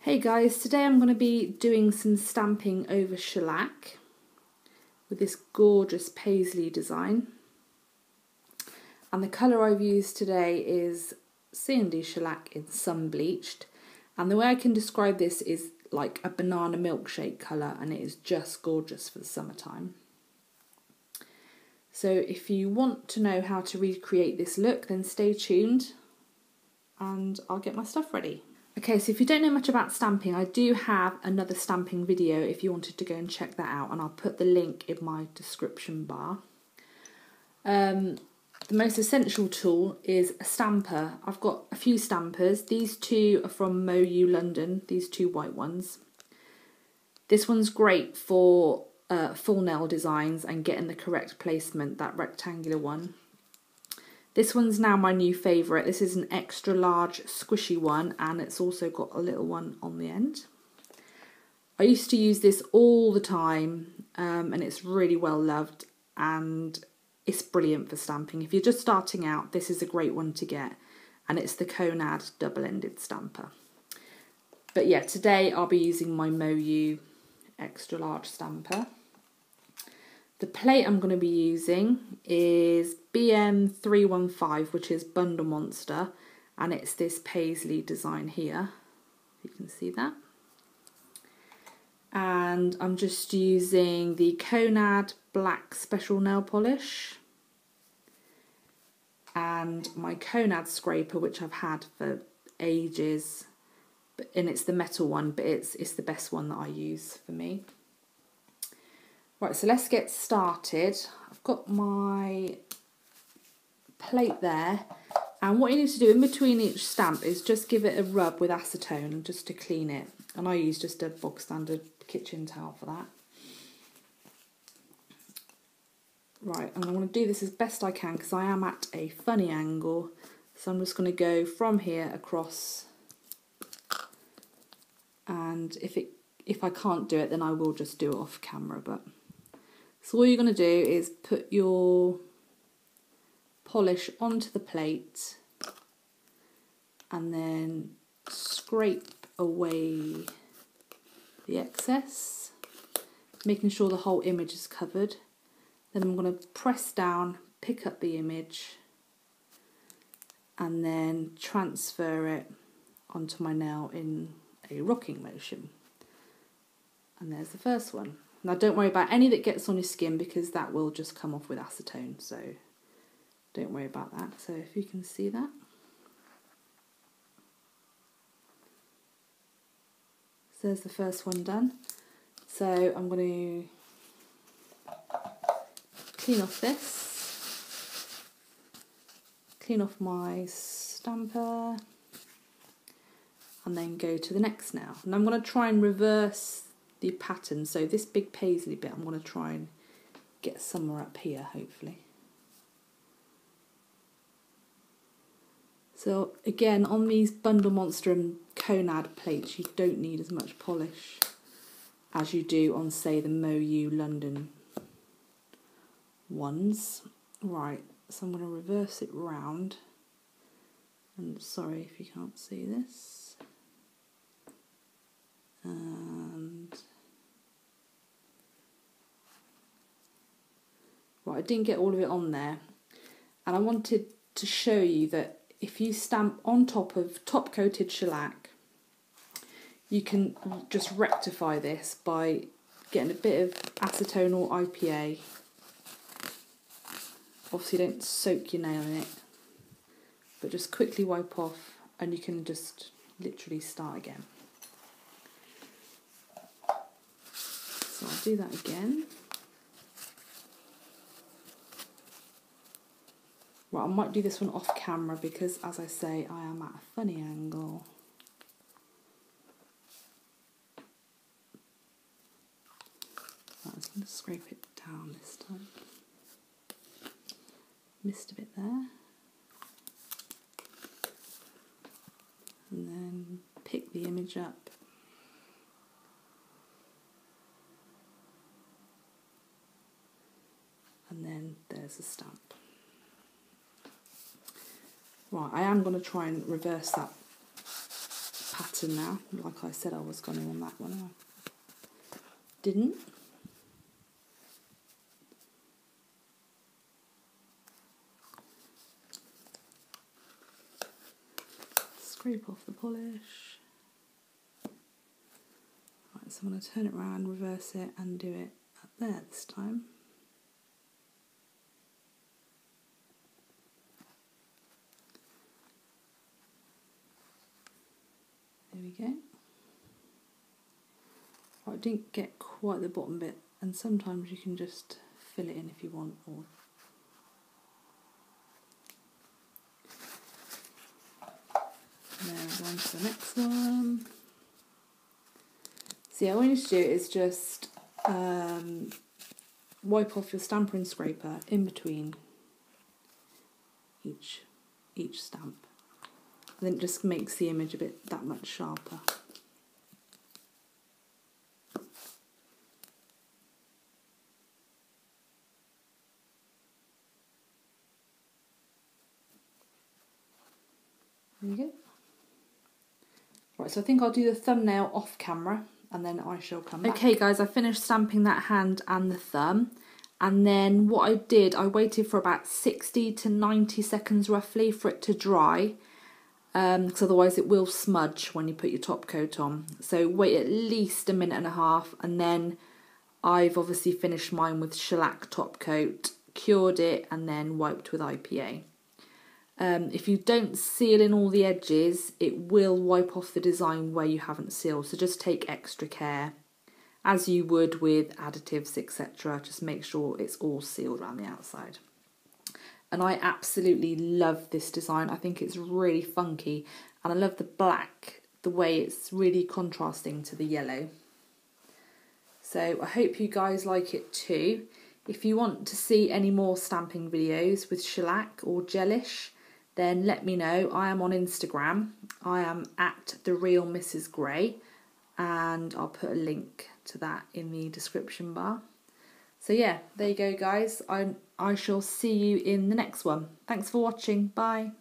Hey guys, today I'm going to be doing some stamping over shellac with this gorgeous Paisley design. And the colour I've used today is CND Shellac in Sun Bleached. And the way I can describe this is like a banana milkshake colour, and it is just gorgeous for the summertime. So if you want to know how to recreate this look, then stay tuned and I'll get my stuff ready. Okay, so if you don't know much about stamping, I do have another stamping video if you wanted to go and check that out, and I'll put the link in my description bar. The most essential tool is a stamper. I've got a few stampers. These two are from MoU London, these two white ones. This one's great for full nail designs and getting the correct placement, that rectangular one. This one's now my new favourite. This is an extra large squishy one, and it's also got a little one on the end. I used to use this all the time, and it's really well loved, and it's brilliant for stamping. If you're just starting out, this is a great one to get, and it's the Conad double-ended stamper. But yeah, today I'll be using my MoU extra large stamper. The plate I'm going to be using is BM315, which is Bundle Monster, and it's this Paisley design here. You can see that. And I'm just using the Conad Black Special Nail Polish and my Conad scraper, which I've had for ages, and it's the metal one, but it's the best one that I use for me. Right, so let's get started. I've got my plate there, and what you need to do in between each stamp is just give it a rub with acetone just to clean it, and I use just a bog standard kitchen towel for that. Right, and I'm going to do this as best I can because I am at a funny angle, so I'm just going to go from here across, and if I can't do it, then I will just do it off camera. But so all you're going to do is put your polish onto the plate and then scrape away the excess, making sure the whole image is covered. Then I'm going to press down, pick up the image, and then transfer it onto my nail in a rocking motion. And there's the first one. Now don't worry about any that gets on your skin because that will just come off with acetone, so don't worry about that. So if you can see that. So there's the first one done. So I'm going to clean off this, clean off my stamper, and then go to the next now. And I'm going to try and reverse the pattern, so this big Paisley bit I'm going to try and get somewhere up here, hopefully. So again, on these Bundle Monster and Conad plates, you don't need as much polish as you do on, say, the MoU London ones. Right, so I'm going to reverse it round, and sorry if you can't see this. And right, I didn't get all of it on there, and I wanted to show you that if you stamp on top of top coated shellac, you can just rectify this by getting a bit of acetone or IPA. Obviously don't soak your nail in it, but just quickly wipe off and you can just literally start again. So I'll do that again. Right, I might do this one off camera because, as I say, I am at a funny angle. Right, I'm going to scrape it down this time. Missed a bit there. And then pick the image up. And then there's a stamp. Right, I am going to try and reverse that pattern now, like I said I was going to on that one. I didn't. Scrape off the polish. Right, so I'm going to turn it around, reverse it and do it up there this time. There we go. Right, I didn't get quite the bottom bit, and sometimes you can just fill it in if you want. Or now on to the next one. So yeah, all you need to do is just wipe off your stamper and scraper in between each stamp. Then it just makes the image a bit that much sharper. There you go. Right, so I think I'll do the thumbnail off camera and then I shall come back. Okay guys, I finished stamping that hand and the thumb. And then what I did, I waited for about 60 to 90 seconds roughly for it to dry. Because otherwise it will smudge when you put your top coat on. So wait at least a minute and a half, and then I've obviously finished mine with shellac top coat, cured it and then wiped with IPA. If you don't seal in all the edges, it will wipe off the design where you haven't sealed, so just take extra care, as you would with additives, etc. Just make sure it's all sealed around the outside. And I absolutely love this design. I think it's really funky, and I love the black, the way it's really contrasting to the yellow. So I hope you guys like it too. If you want to see any more stamping videos with shellac or gelish, then let me know. I am on Instagram. I am at @TheRealMrsGray, and I'll put a link to that in the description bar. So yeah, there you go guys. I shall see you in the next one. Thanks for watching. Bye.